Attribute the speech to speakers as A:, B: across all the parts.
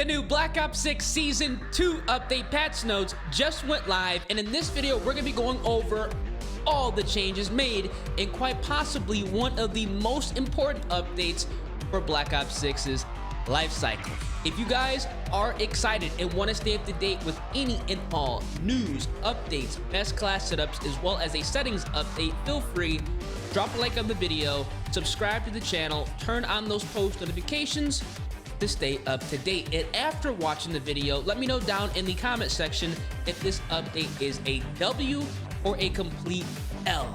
A: The new Black Ops 6 Season 2 update patch notes just went live, and in this video, we're going to be going over all the changes made in quite possibly one of the most important updates for Black Ops 6's life cycle. If you guys are excited and want to stay up to date with any and all news, updates, best class setups, as well as a settings update, feel free, drop a like on the video, subscribe to the channel, turn on those post notifications to stay up to date. And after watching the video, let me know down in the comment section if this update is a W or a complete L.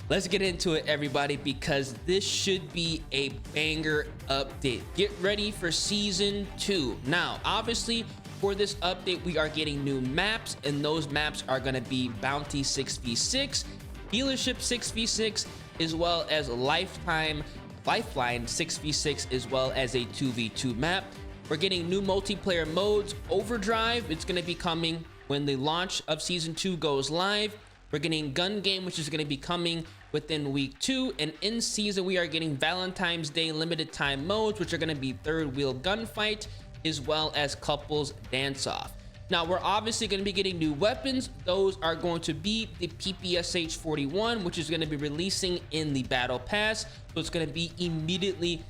A: Let's get into it, everybody, because this should be a banger update. Get ready for Season 2. Now, obviously, for this update, we are getting new maps, and those maps are going to be Bounty 6v6, Dealership 6v6, as well as Lifeline 6v6, as well as a 2v2 map. We're getting new multiplayer modes. Overdrive, it's going to be coming when the launch of Season 2 goes live. We're getting Gun Game, which is going to be coming within week 2, and in season we are getting Valentine's Day limited time modes, which are going to be third wheel gunfight as well as couples dance off. Now we're obviously going to be getting new weapons. Those are going to be the PPSH 41, which is going to be releasing in the battle pass, so it's going to be immediately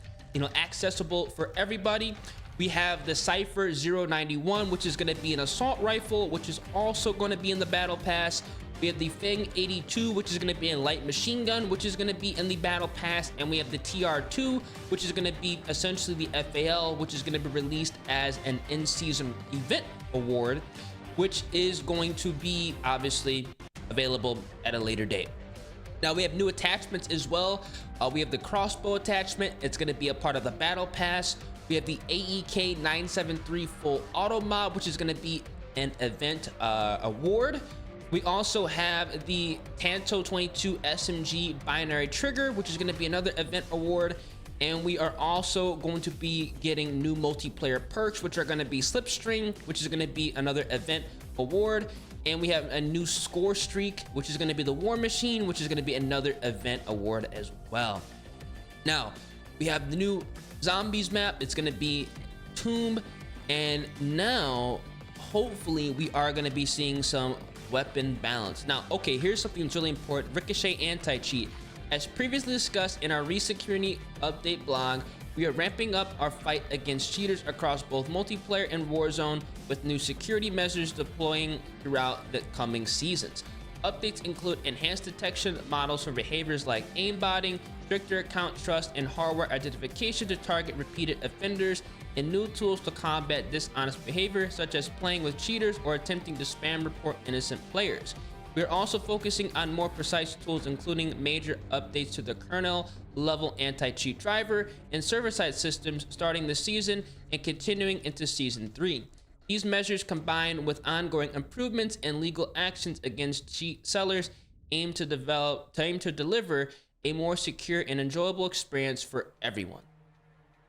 A: accessible for everybody. We have the Cypher 091, which is going to be an assault rifle, which is also going to be in the battle pass. We have the Feng 82, which is going to be a light machine gun, which is going to be in the battle pass. And we have the TR2, which is going to be essentially the FAL, which is going to be released as an in-season event award, which is going to be obviously available at a later date. Now we have new attachments as well. We have the crossbow attachment. It's going to be a part of the battle pass. We have the AEK 973 full auto mod, which is going to be an event award. We also have the Tanto 22 SMG binary trigger, which is going to be another event award. And we are also going to be getting new multiplayer perks, which are going to be Slipstream, which is going to be another event award. And we have a new score streak, which is going to be the War Machine, which is going to be another event award as well. Now we have the new Zombies map. It's going to be Tomb. And now hopefully we are going to be seeing some weapon balance. Now, okay, here's something that's really important. Ricochet anti-cheat. As previously discussed in our recent community update blog, we are ramping up our fight against cheaters across both multiplayer and Warzone, with new security measures deploying throughout the coming seasons. Updates include enhanced detection models for behaviors like aimbotting, stricter account trust, and hardware identification to target repeated offenders, and new tools to combat dishonest behavior, such as playing with cheaters or attempting to spam report innocent players. We are also focusing on more precise tools, including major updates to the kernel level anti-cheat driver and server-side systems starting this season and continuing into Season 3. These measures, combined with ongoing improvements and legal actions against cheat sellers, aim to deliver a more secure and enjoyable experience for everyone.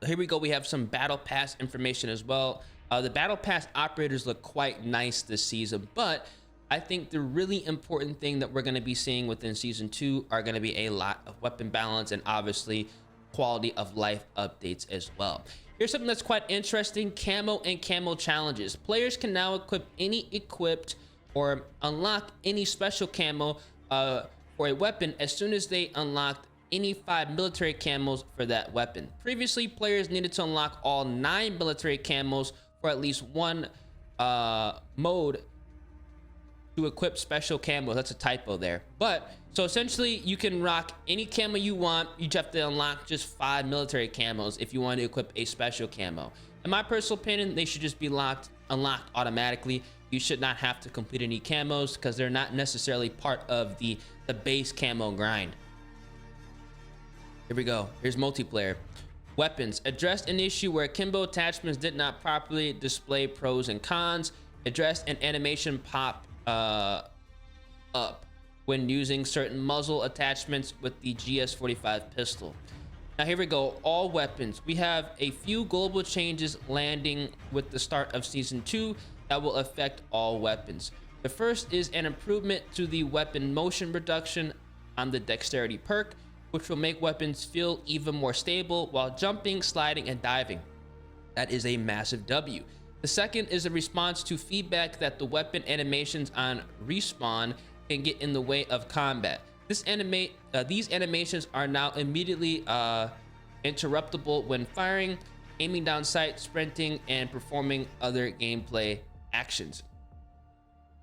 A: Here we go. We have some battle pass information as well. The battle pass operators look quite nice this season, but I think the really important thing that we're going to be seeing within Season 2 are going to be a lot of weapon balance and obviously quality of life updates as well. Here's something that's quite interesting: camo and camo challenges. Players can now equip any equipped or unlock any special camo for a weapon as soon as they unlocked any 5 military camos for that weapon. Previously, players needed to unlock all 9 military camos for at least one mode to equip special camos. That's a typo there. But so essentially you can rock any camo you want. You just have to unlock just 5 military camos if you want to equip a special camo. In my personal opinion, they should just be unlocked automatically. You should not have to complete any camos because they're not necessarily part of the base camo grind. Here we go. Here's multiplayer. Weapons. Addressed an issue where akimbo attachments did not properly display pros and cons. Addressed an animation pop up when using certain muzzle attachments with the GS45 pistol. Now here we go. All weapons. We have a few global changes landing with the start of Season 2 that will affect all weapons. The first is an improvement to the weapon motion reduction on the dexterity perk, which will make weapons feel even more stable while jumping, sliding, and diving. That is a massive W. The second is a response to feedback that the weapon animations on respawn can get in the way of combat. These animations are now immediately interruptible when firing, aiming down sight, sprinting, and performing other gameplay actions.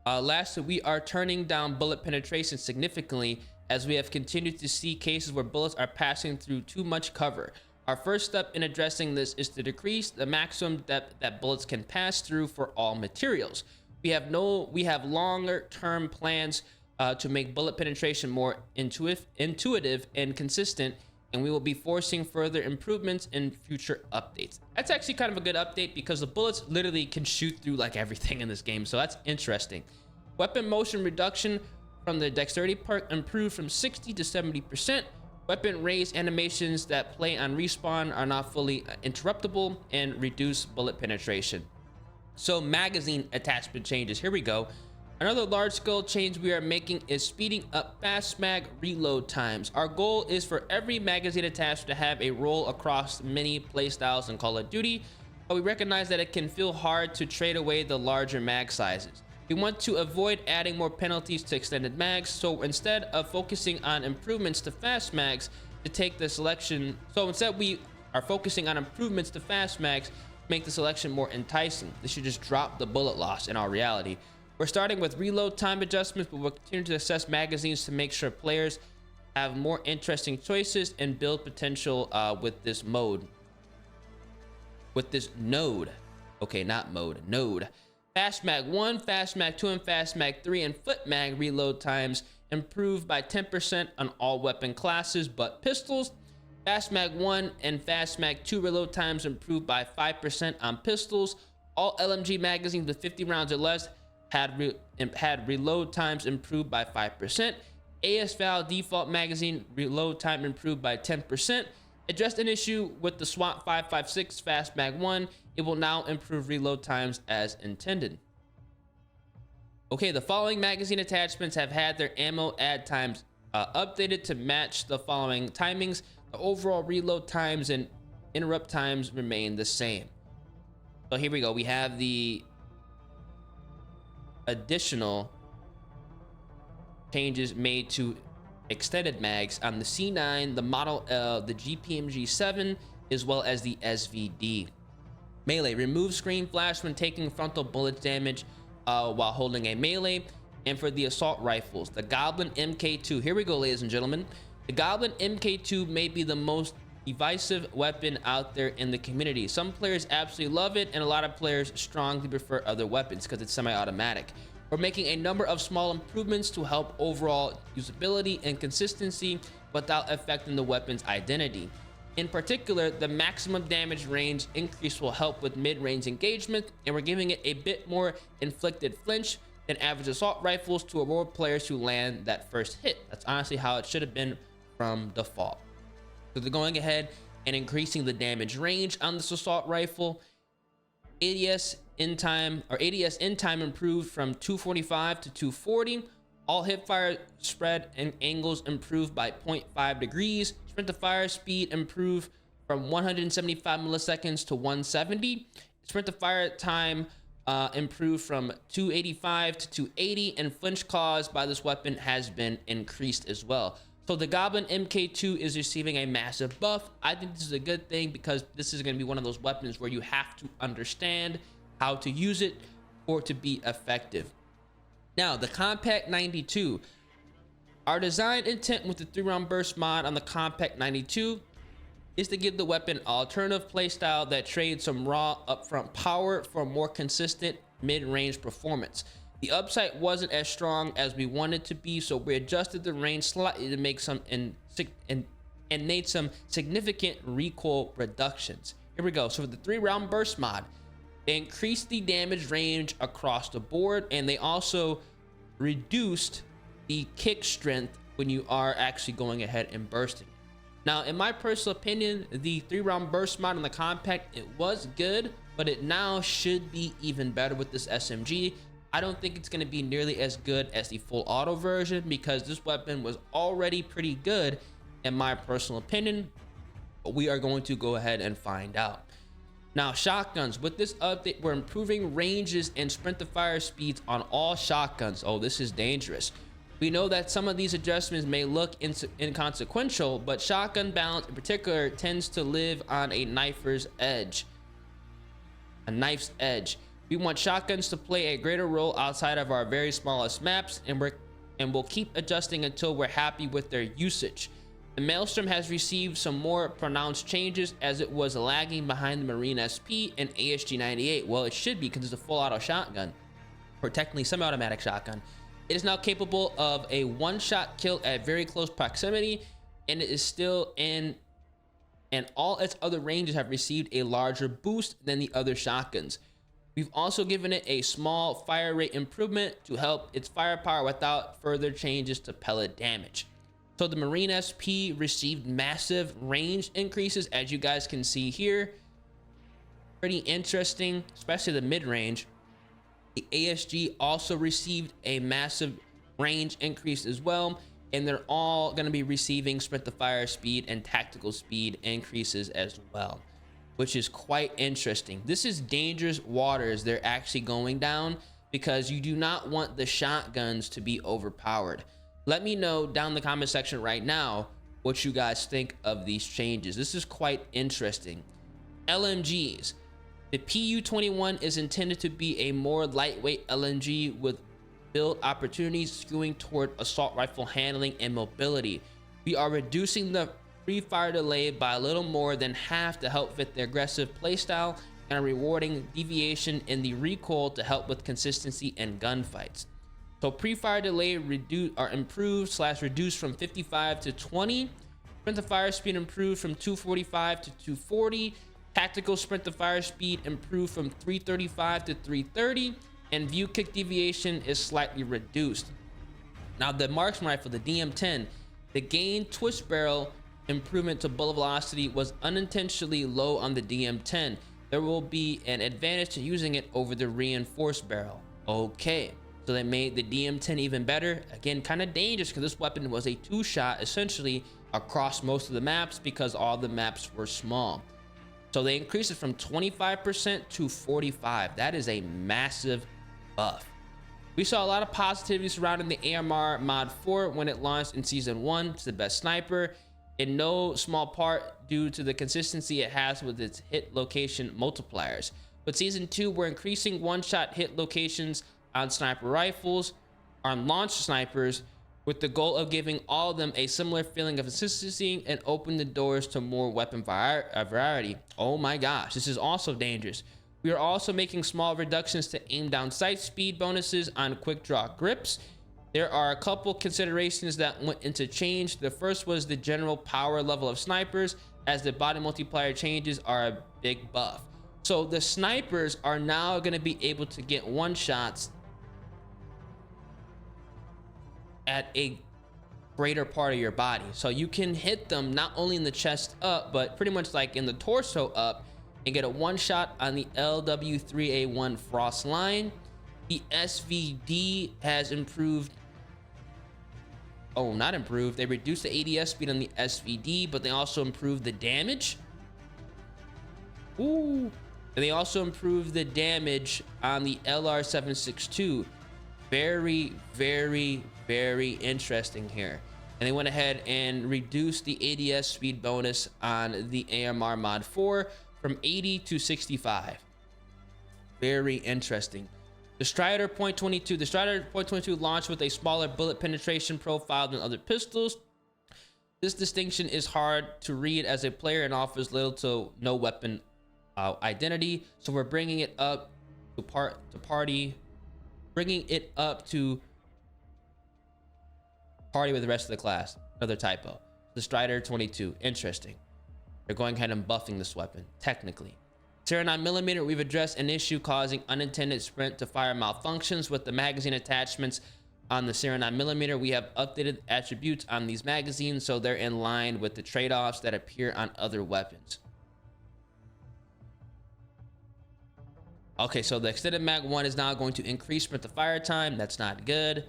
A: Lastly, we are turning down bullet penetration significantly as we have continued to see cases where bullets are passing through too much cover. Our first step in addressing this is to decrease the maximum depth that bullets can pass through for all materials. We have longer term plans to make bullet penetration more intuitive and consistent, and we will be forcing further improvements in future updates. That's actually kind of a good update because the bullets literally can shoot through like everything in this game, so that's interesting. Weapon motion reduction from the dexterity perk improved from 60 to 70%. Weapon raise animations that play on respawn are not fully interruptible and reduce bullet penetration. So magazine attachment changes, here we go. Another large scale change we are making is speeding up fast mag reload times. Our goal is for every magazine attachment to have a roll across many playstyles in Call of Duty, but we recognize that it can feel hard to trade away the larger mag sizes. We want to avoid adding more penalties to extended mags, so instead of focusing on improvements to fast mags to take the selection, we are focusing on improvements to fast mags to make the selection more enticing. This should just drop the bullet loss in our reality. We're starting with reload time adjustments, but we'll continue to assess magazines to make sure players have more interesting choices and build potential with this node. Okay, not mode, node. Fast Mag 1, Fast Mag 2, and Fast Mag 3 and Foot Mag reload times improved by 10% on all weapon classes but pistols. Fast Mag 1 and Fast Mag 2 reload times improved by 5% on pistols. All LMG magazines with 50 rounds or less had reload times improved by 5%. ASVAL default magazine reload time improved by 10%. Addressed an issue with the SWAT 5.56 Fast Mag 1. It will now improve reload times as intended. Okay, the following magazine attachments have had their ammo add times updated to match the following timings. The overall reload times and interrupt times remain the same. So here we go. We have the additional changes made to extended mags on the C9, the Model L, the GPMG7, as well as the SVD. Melee, remove screen flash when taking frontal bullet damage while holding a melee. And for the assault rifles, the Goblin MK2. Here we go, ladies and gentlemen. The Goblin MK2 may be the most divisive weapon out there in the community. Some players absolutely love it, and a lot of players strongly prefer other weapons because it's semi-automatic. We're making a number of small improvements to help overall usability and consistency without affecting the weapon's identity. In particular, the maximum damage range increase will help with mid-range engagement, and we're giving it a bit more inflicted flinch than average assault rifles to avoid players who land that first hit. That's honestly how it should have been from default. So they're going ahead and increasing the damage range on this assault rifle. ADS in time improved from 245 to 240. All hipfire spread and angles improved by 0.5 degrees. Sprint to fire speed improved from 175 milliseconds to 170. Sprint to fire time improved from 285 to 280, and flinch caused by this weapon has been increased as well. So the Goblin MK2 is receiving a massive buff. I think this is a good thing because this is going to be one of those weapons where you have to understand how to use it for it to be effective. Now, the Compact 92. Our design intent with the 3-round burst mod on the Compact 92 is to give the weapon an alternative playstyle that trades some raw upfront power for a more consistent mid-range performance. The upside wasn't as strong as we wanted to be, so we adjusted the range slightly to make some and made some significant recoil reductions. Here we go. So for the 3-round burst mod, they increased the damage range across the board, and they also reduced the kick strength when you are actually going ahead and bursting. Now, in my personal opinion, the 3-round burst mod on the Compact, it was good, but it now should be even better with this SMG. I don't think it's going to be nearly as good as the full auto version because this weapon was already pretty good in my personal opinion, but we are going to go ahead and find out. Now, shotguns. With this update, we're improving ranges and sprint to fire speeds on all shotguns. Oh, this is dangerous. We know that some of these adjustments may look inconsequential, but shotgun balance in particular tends to live on a knife's edge. We want shotguns to play a greater role outside of our very smallest maps, and we'll keep adjusting until we're happy with their usage. The Maelstrom has received some more pronounced changes as it was lagging behind the Marine SP and ASG 98. Well, it should be because it's a full auto shotgun, or technically semi-automatic shotgun. It is now capable of a one-shot kill at very close proximity, and it is still in, and all its other ranges have received a larger boost than the other shotguns. We've also given it a small fire rate improvement to help its firepower without further changes to pellet damage. So the Marine SP received massive range increases, as you guys can see here. Pretty interesting, especially the mid-range. The ASG also received a massive range increase as well, and they're all going to be receiving sprint to fire speed and tactical speed increases as well, which is quite interesting. This is dangerous waters they're actually going down, because you do not want the shotguns to be overpowered. Let me know down in the comment section right now what you guys think of these changes. This is quite interesting. LMGs. The PU-21 is intended to be a more lightweight LMG with build opportunities skewing toward assault rifle handling and mobility. We are reducing the free fire delay by a little more than half to help fit the aggressive playstyle, and are rewarding deviation in the recoil to help with consistency and gunfights. So pre-fire delay improved / reduced from 55 to 20. Sprint to fire speed improved from 245 to 240. Tactical sprint to fire speed improved from 335 to 330. And view kick deviation is slightly reduced. Now the marksman rifle, the DM10, the gain twist barrel improvement to bullet velocity was unintentionally low on the DM10. There will be an advantage to using it over the reinforced barrel. Okay. So they made the DM10 even better. Again, kind of dangerous because this weapon was a two-shot essentially across most of the maps because all the maps were small. So they increased it from 25% to 45%. That is a massive buff. We saw a lot of positivity surrounding the AMR Mod 4 when it launched in Season 1. It's the best sniper, in no small part due to the consistency it has with its hit location multipliers. With Season 2, we're increasing one-shot hit locations on sniper rifles, on launch snipers, with the goal of giving all of them a similar feeling of consistency and open the doors to more weapon variety. Oh my gosh, this is also dangerous. We are also making small reductions to aim down sight speed bonuses on quick draw grips. There are a couple considerations that went into change. The first was the general power level of snipers, as the body multiplier changes are a big buff. So the snipers are now going to be able to get one shots at a greater part of your body. So you can hit them not only in the chest up, but pretty much like in the torso up, and get a one shot on the LW3A1 Frost line. The SVD has improved. Oh, not improved. They reduced the ADS speed on the SVD, but they also improved the damage. Ooh. And they also improved the damage on the LR762. Very, very, very interesting here. And they went ahead and reduced the ADS speed bonus on the AMR Mod 4 from 80 to 65. Very interesting. The Strider .22. The Strider .22 launched with a smaller bullet penetration profile than other pistols. This distinction is hard to read as a player and offers little to no weapon identity. So we're bringing it up to party with the rest of the class. Another typo. The Strider 22. Interesting. They're going ahead and buffing this weapon technically. 9mm, we've addressed an issue causing unintended sprint to fire malfunctions with the magazine attachments on the 9mm. We have updated attributes on these magazines so they're in line with the trade-offs that appear on other weapons. Okay, so the extended mag 1 is now going to increase sprint to fire time. That's not good.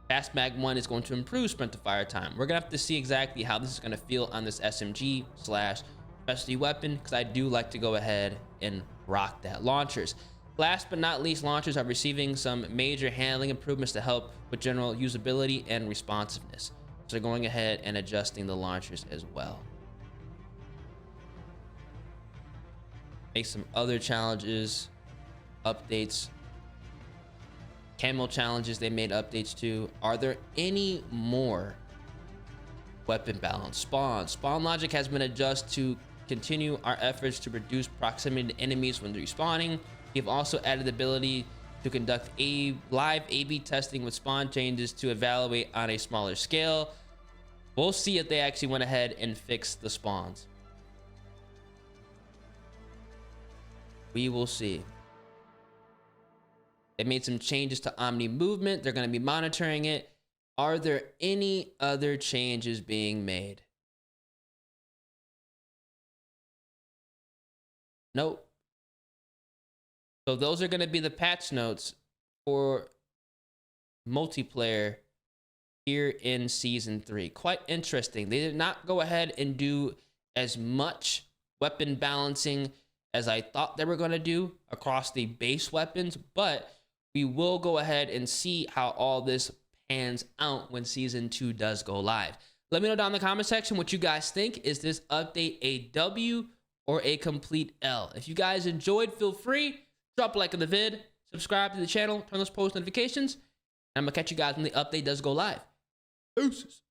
A: Fast mag 1 is going to improve sprint to fire time. We're gonna have to see exactly how this is gonna feel on this SMG / specialty weapon because I do like to go ahead and rock that. Launchers. Last but not least, launchers are receiving some major handling improvements to help with general usability and responsiveness. So they're going ahead and adjusting the launchers as well. Make some other challenges, updates. Camo challenges, they made updates to. Are there any more weapon balance? Spawn logic has been adjusted to continue our efforts to reduce proximity to enemies when respawning. We've also added the ability to conduct live A/B testing with spawn changes to evaluate on a smaller scale. We'll see if they actually went ahead and fixed the spawns. We will see. They made some changes to Omni movement. They're going to be monitoring it. Are there any other changes being made? Nope. So those are going to be the patch notes for multiplayer here in season 3. Quite interesting. They did not go ahead and do as much weapon balancing as I thought they were going to do across the base weapons, but we will go ahead and see how all this pans out when season 2 does go live. Let me know down in the comment section what you guys think. Is this update a W or a complete L? If you guys enjoyed, feel free, drop a like on the vid, subscribe to the channel, turn those post notifications, and I'm gonna catch you guys when the update does go live. Deuces.